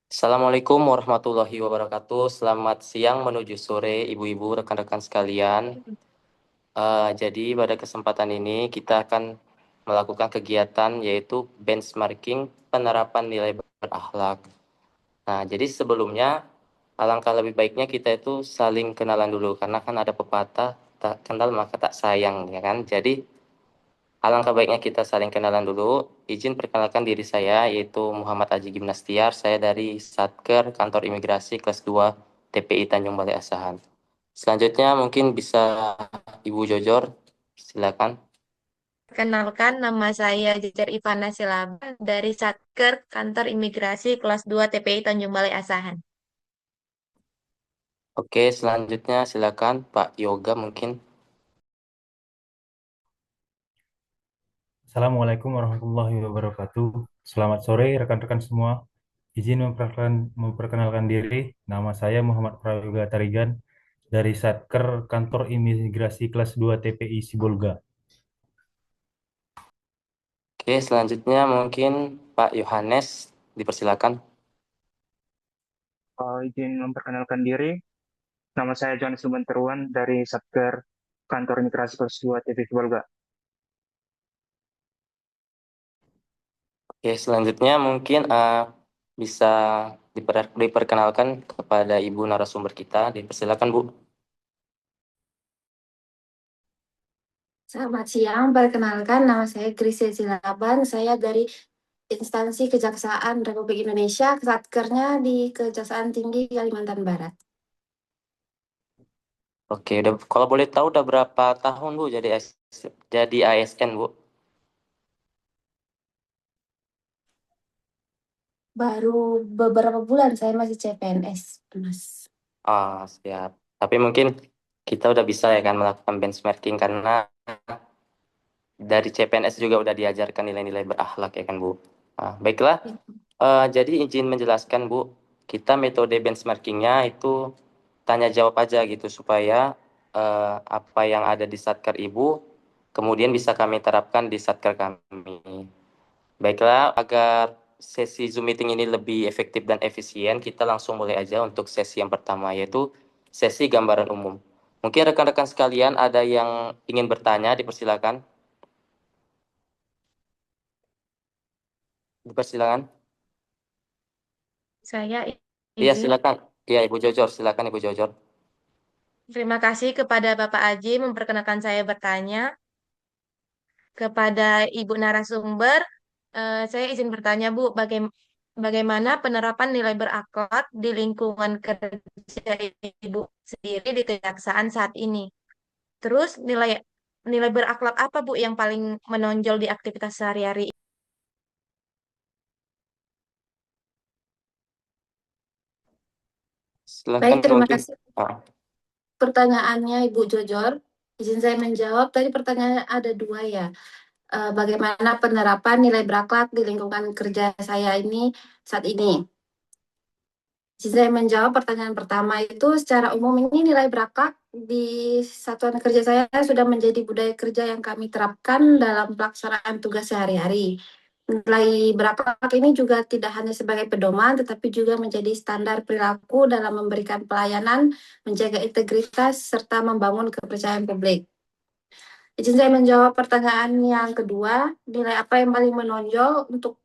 Assalamualaikum warahmatullahi wabarakatuh. Selamat siang menuju sore, ibu-ibu, rekan-rekan sekalian. Jadi pada kesempatan ini kita akan melakukan kegiatan yaitu benchmarking penerapan nilai berakhlak. Nah, jadi sebelumnya alangkah lebih baiknya kita itu saling kenalan dulu karena kan ada pepatah tak kenal maka tak sayang, ya kan? Jadi alangkah baiknya kita saling kenalan dulu. Izin perkenalkan diri saya, yaitu Muhammad Aji Gimnastiar. Saya dari Satker Kantor Imigrasi kelas 2 TPI Tanjung Balai Asahan. Selanjutnya mungkin bisa Ibu Jojor, silakan. Perkenalkan, nama saya Jejar Ivana Silaba dari Satker Kantor Imigrasi Kelas 2 TPI Tanjung Balai Asahan. Oke, selanjutnya silakan Pak Yoga mungkin. Assalamualaikum warahmatullahi wabarakatuh. Selamat sore rekan-rekan semua. Izin memperkenalkan diri. Nama saya Muhammad Prayoga Tarigan dari Satker Kantor Imigrasi Kelas 2 TPI Sibolga. Oke, selanjutnya mungkin Pak Yohanes, dipersilakan. Izin memperkenalkan diri, nama saya Johannes Lubanteruan dari Satker Kantor Imigrasi Kelas 2 TV Keluarga. Oke, selanjutnya mungkin bisa diperkenalkan kepada Ibu narasumber kita. Dipersilakan, Bu. Selamat siang, perkenalkan nama saya Gracia Silaban. Saya dari instansi Kejaksaan Republik Indonesia, Satkernya di Kejaksaan Tinggi Kalimantan Barat. Oke, udah kalau boleh tahu udah berapa tahun Bu jadi ASN Bu? Baru beberapa bulan saya masih CPNS, Mas. Siap. Tapi mungkin kita udah bisa ya kan melakukan benchmarking karena dari CPNS juga udah diajarkan nilai-nilai berakhlak ya kan Bu. Baiklah. Jadi izin menjelaskan Bu, kita metode benchmarkingnya itu tanya jawab aja gitu supaya apa yang ada di Satker Ibu kemudian bisa kami terapkan di Satker kami. Baiklah, agar sesi Zoom meeting ini lebih efektif dan efisien, kita langsung mulai aja untuk sesi yang pertama, yaitu sesi gambaran umum. Mungkin rekan-rekan sekalian ada yang ingin bertanya, dipersilakan. Dipersilakan. Saya Iya, izin. silakan. Iya, Ibu Jojor, silakan Ibu Jojor. Terima kasih kepada Bapak Aji memperkenalkan saya bertanya. Kepada Ibu narasumber, saya izin bertanya, Bu, bagaimana penerapan nilai berakhlak di lingkungan kerja Ibu sendiri di kejaksaan saat ini? Terus nilai berakhlak apa, Bu, yang paling menonjol di aktivitas sehari-hari? Silakan Baik, terima mungkin. kasih Ah, pertanyaannya Ibu Jojor. Izin saya menjawab. Tadi pertanyaannya ada dua ya. Bagaimana penerapan nilai berakhlak di lingkungan kerja saya ini saat ini? Saya menjawab pertanyaan pertama itu secara umum ini nilai berakhlak di satuan kerja saya sudah menjadi budaya kerja yang kami terapkan dalam pelaksanaan tugas sehari-hari. Nilai berakhlak ini juga tidak hanya sebagai pedoman tetapi juga menjadi standar perilaku dalam memberikan pelayanan, menjaga integritas serta membangun kepercayaan publik. Izin saya menjawab pertanyaan yang kedua, nilai apa yang paling menonjol untuk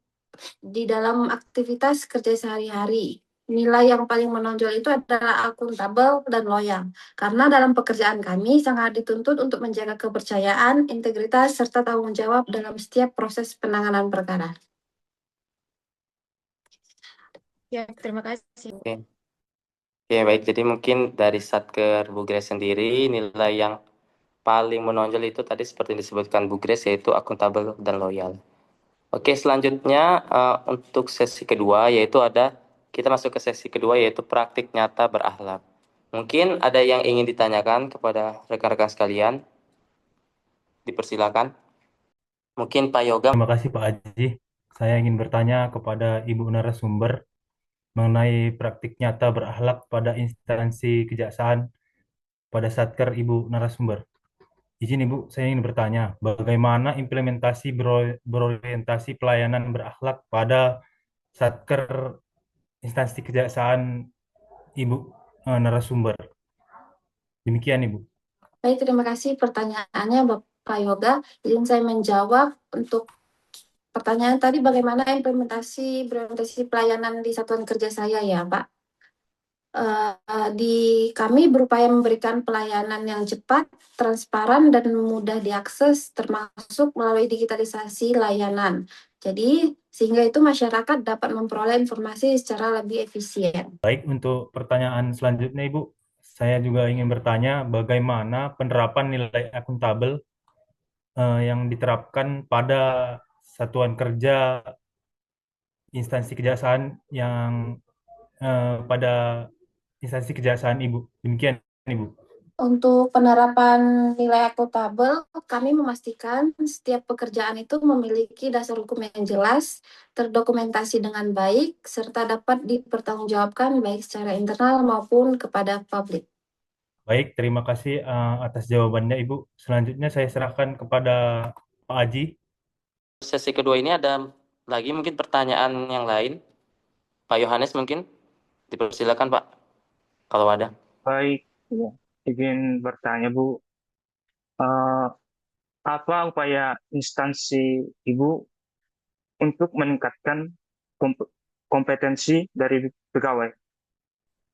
di dalam aktivitas kerja sehari-hari. Nilai yang paling menonjol itu adalah akuntabel dan loyal. Karena dalam pekerjaan kami sangat dituntut untuk menjaga kepercayaan, integritas, serta tanggung jawab dalam setiap proses penanganan perkara. Ya, terima kasih. oke. Oke, baik. Jadi mungkin dari Satker Bu Grace sendiri, nilai yang paling menonjol itu tadi seperti yang disebutkan Bu Grace, yaitu akuntabel dan loyal. Oke, selanjutnya untuk sesi kedua, yaitu kita masuk ke sesi kedua, yaitu praktik nyata berakhlak. Mungkin ada yang ingin ditanyakan kepada rekan-rekan sekalian, dipersilakan. Mungkin Pak Yoga. Terima kasih Pak Aji. Saya ingin bertanya kepada Ibu narasumber mengenai praktik nyata berakhlak pada instansi kejaksaan pada Satker Ibu narasumber. Izin Ibu, saya ingin bertanya, bagaimana implementasi berorientasi pelayanan berakhlak pada Satker instansi kejaksaan Ibu narasumber. Demikian Ibu. Baik, terima kasih pertanyaannya Bapak Yoga. Izin saya menjawab untuk pertanyaan tadi bagaimana implementasi pelayanan di satuan kerja saya ya Pak. Kami berupaya memberikan pelayanan yang cepat, transparan, dan mudah diakses, termasuk melalui digitalisasi layanan. Jadi, sehingga itu masyarakat dapat memperoleh informasi secara lebih efisien. Baik, untuk pertanyaan selanjutnya Ibu, saya juga ingin bertanya bagaimana penerapan nilai akuntabel yang diterapkan pada satuan kerja instansi kejaksaan yang pada instansi kejaksaan Ibu. Demikian Ibu. Untuk penerapan nilai akuntabel, kami memastikan setiap pekerjaan itu memiliki dasar hukum yang jelas, terdokumentasi dengan baik, serta dapat dipertanggungjawabkan baik secara internal maupun kepada publik. Baik, terima kasih atas jawabannya Ibu. Selanjutnya saya serahkan kepada Pak Aji. Sesi kedua ini ada lagi mungkin pertanyaan yang lain. Pak Yohanes mungkin dipersilakan Pak, kalau ada. Baik, ya. Izin bertanya Bu, eh, apa upaya instansi Ibu untuk meningkatkan kompetensi dari pegawai?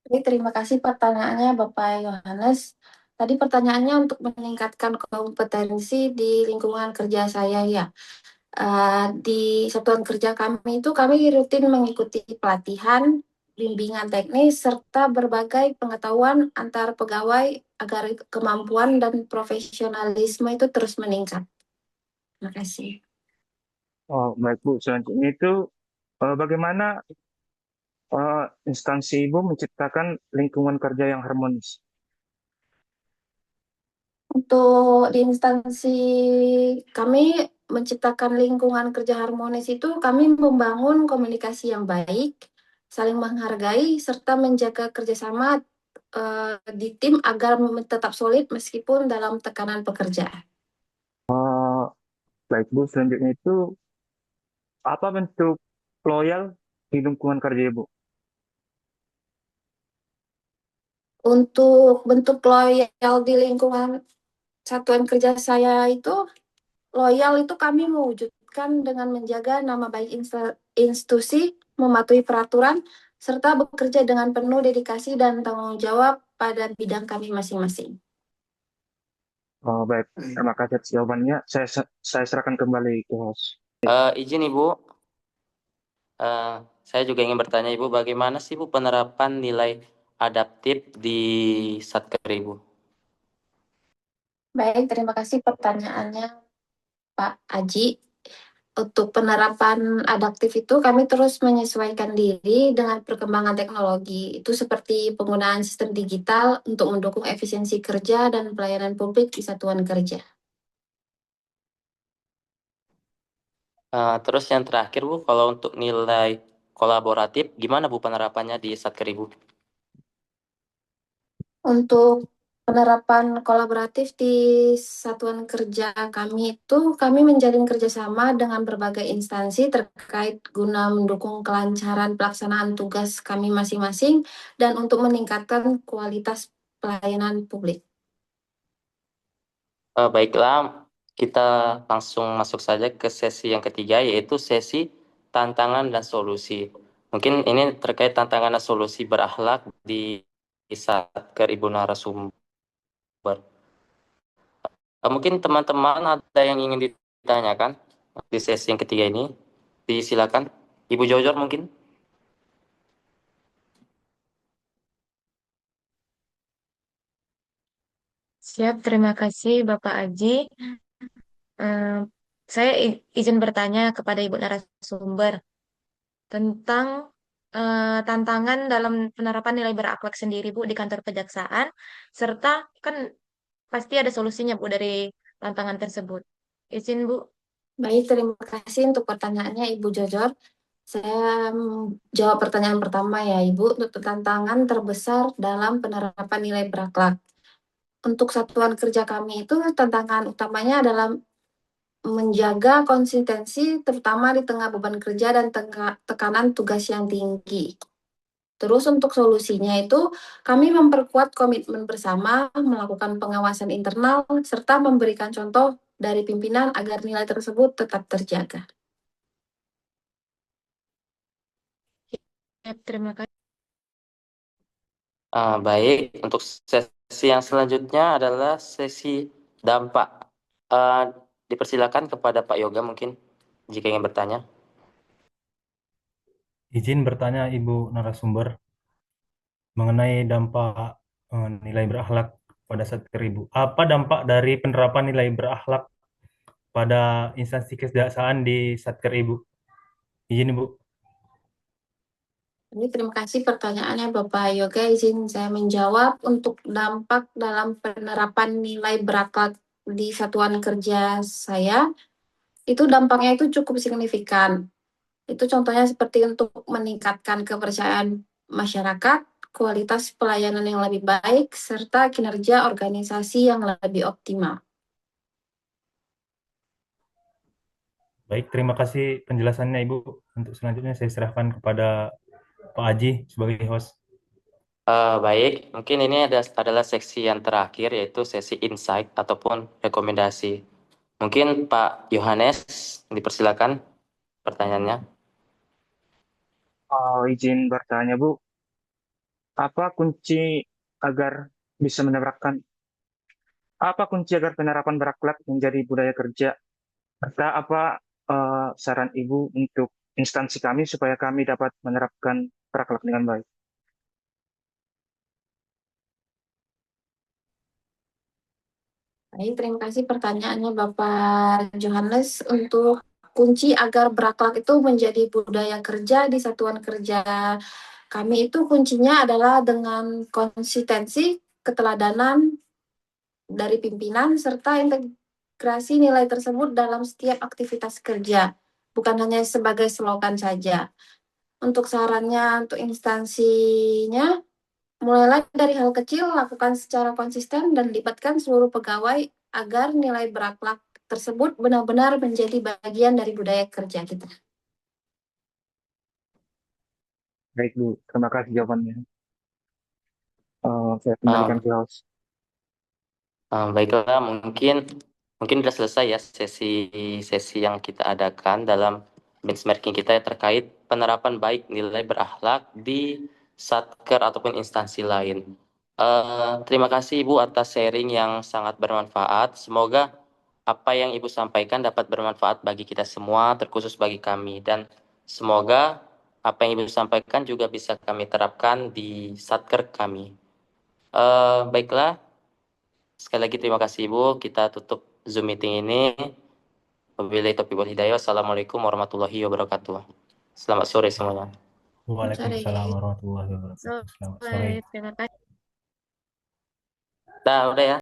Oke, terima kasih pertanyaannya Bapak Yohanes. Tadi pertanyaannya untuk meningkatkan kompetensi di lingkungan kerja saya ya. Di satuan kerja kami itu kami rutin mengikuti pelatihan, bimbingan teknis, serta berbagai pengetahuan antar pegawai agar kemampuan dan profesionalisme itu terus meningkat. Terima kasih. Oh, baik Bu. Selanjutnya itu bagaimana instansi Ibu menciptakan lingkungan kerja yang harmonis? Untuk di instansi kami menciptakan lingkungan kerja harmonis itu kami membangun komunikasi yang baik, saling menghargai, serta menjaga kerjasama di tim agar tetap solid meskipun dalam tekanan pekerjaan. Baik Bu. Selanjutnya itu apa bentuk loyal di lingkungan kerja Ibu? Untuk bentuk loyal di lingkungan satuan kerja saya itu, loyal itu kami mewujudkan dengan menjaga nama baik institusi, mematuhi peraturan, serta bekerja dengan penuh dedikasi dan tanggung jawab pada bidang kami masing-masing. Oh, baik, terima kasih atas jawabannya. Saya serahkan kembali ke host. Izin Ibu, saya juga ingin bertanya Ibu, bagaimana sih Ibu penerapan nilai adaptif di Satker Ibu? Baik, terima kasih pertanyaannya Pak Aji. Untuk penerapan adaptif itu kami terus menyesuaikan diri dengan perkembangan teknologi. Itu seperti penggunaan sistem digital untuk mendukung efisiensi kerja dan pelayanan publik di satuan kerja. Terus yang terakhir Bu, kalau untuk nilai kolaboratif, gimana Bu penerapannya di Satker Ibu? Untuk penerapan kolaboratif di satuan kerja kami itu, kami menjalin kerjasama dengan berbagai instansi terkait guna mendukung kelancaran pelaksanaan tugas kami masing-masing dan untuk meningkatkan kualitas pelayanan publik. Baiklah, kita langsung masuk saja ke sesi yang ketiga, yaitu sesi tantangan dan solusi. Mungkin ini terkait tantangan dan solusi berakhlak di Satker Ibu narasumber. Mungkin teman-teman ada yang ingin ditanyakan di sesi yang ketiga ini. Disilakan, Ibu Jojor mungkin. Siap, terima kasih Bapak Aji. Saya izin bertanya kepada Ibu narasumber tentang tantangan dalam penerapan nilai berakhlak sendiri Bu di kantor kejaksaan, serta kan pasti ada solusinya Bu dari tantangan tersebut. Izin Bu. Baik, terima kasih untuk pertanyaannya Ibu Jojor. Saya jawab pertanyaan pertama ya Ibu, untuk tantangan terbesar dalam penerapan nilai berakhlak. Untuk satuan kerja kami itu tantangan utamanya adalah menjaga konsistensi terutama di tengah beban kerja dan tekanan tugas yang tinggi. Terus untuk solusinya itu kami memperkuat komitmen bersama, melakukan pengawasan internal, serta memberikan contoh dari pimpinan agar nilai tersebut tetap terjaga. Ya, terima kasih. Baik, untuk sesi yang selanjutnya adalah sesi dampak. Dipersilakan kepada Pak Yoga mungkin jika ingin bertanya. Izin bertanya Ibu narasumber mengenai dampak nilai berakhlak pada Satker Ibu. Apa dampak dari penerapan nilai berakhlak pada instansi kejaksaan di Satker Ibu? Izin Ibu. Ini terima kasih pertanyaannya Bapak Yoga. Izin saya menjawab untuk dampak dalam penerapan nilai berakhlak di satuan kerja saya. Itu dampaknya itu cukup signifikan. Itu contohnya seperti untuk meningkatkan kepercayaan masyarakat, kualitas pelayanan yang lebih baik, serta kinerja organisasi yang lebih optimal. Baik, terima kasih penjelasannya Ibu. Untuk selanjutnya saya serahkan kepada Pak Aji sebagai host. Baik, mungkin ini adalah seksi yang terakhir, yaitu sesi insight ataupun rekomendasi. Mungkin Pak Yohanes, dipersilakan pertanyaannya. Izin bertanya, Bu, apa kunci agar bisa menerapkan apa kunci agar penerapan berakhlak menjadi budaya kerja? Serta apa saran Ibu untuk instansi kami supaya kami dapat menerapkan berakhlak dengan baik? Baik, terima kasih pertanyaannya Bapak Johannes. Untuk kunci agar berakhlak itu menjadi budaya kerja di satuan kerja kami itu kuncinya adalah dengan konsistensi, keteladanan dari pimpinan, serta integrasi nilai tersebut dalam setiap aktivitas kerja, bukan hanya sebagai slogan saja. Untuk sarannya untuk instansinya, mulailah dari hal kecil, lakukan secara konsisten, dan libatkan seluruh pegawai agar nilai berakhlak tersebut benar-benar menjadi bagian dari budaya kerja kita. Baik, Bu. Terima kasih jawabannya. Saya Um, kembalikan ke host. Baiklah, mungkin sudah selesai ya sesi yang kita adakan dalam benchmarking kita terkait penerapan baik nilai berakhlak di satker ataupun instansi lain. Terima kasih Ibu atas sharing yang sangat bermanfaat. Semoga apa yang Ibu sampaikan dapat bermanfaat bagi kita semua, terkhusus bagi kami. Dan semoga apa yang Ibu sampaikan juga bisa kami terapkan di satker kami. Baiklah. Sekali lagi terima kasih Ibu. Kita tutup Zoom meeting ini. Wabillahi taufiq wal hidayah. Wassalamualaikum warahmatullahi wabarakatuh. Selamat sore semuanya. Waalaikumsalam warahmatullahi wabarakatuh. Selamat sore. Terima kasih. Udah ya.